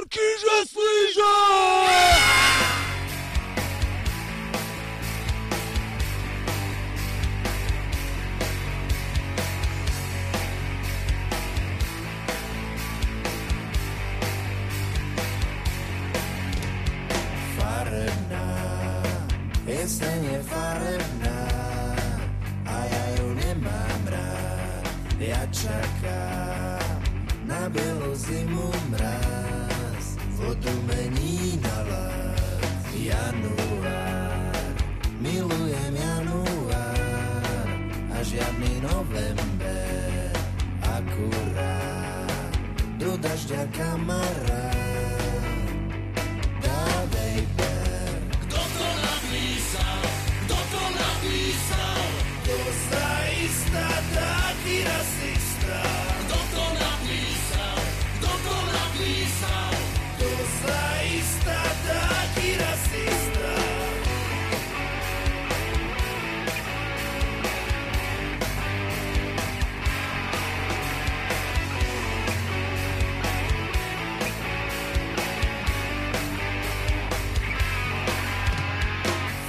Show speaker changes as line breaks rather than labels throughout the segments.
Borky, že slíža!
Farebná, pieseň je farebná a ja ju nemám rád. Ja čakám na bielu zimu mraz, vodu mení na lát. Január, milujem január a žiadny november. Akurát do dažďa kamarát.
Kto to napísal?
To zaista taký rasista.
Kto to napísal?
To zaista taký rasista.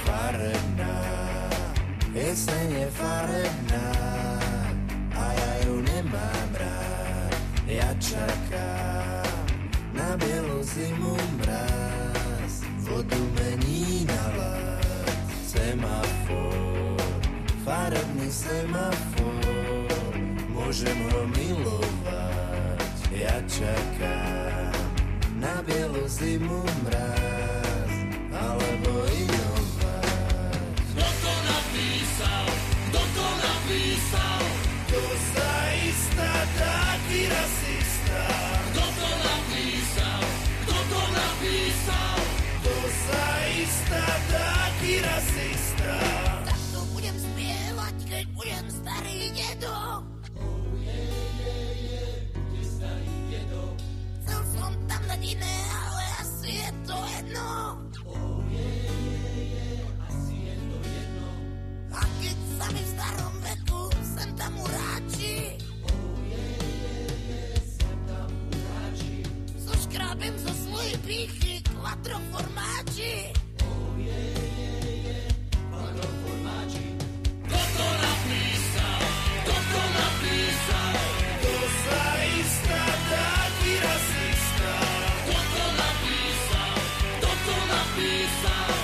Farebná, pieseň je farebná a ja ju nemám rád. Ja čakám na bielu zimu mraz, vodu mení na lát. Semafor, farebný semafor, môžem ho milovať. Ja čakám na bielu zimu mraz, alebo inovať.
Kto to napísal?
To zaista taký rasista.
Kto to napísal?
To zaista taký rasista.
Tak to budem spievať, keď budem starý dedo. Chcel som tam dať iné, ale asi je to jedno. A keď sa mi v starom veku sem tam uráči, zoškrábem zo svojej pýchy quattro formáči.
Kto to napísal?
To zaista taký rasista.
Kto to napísal?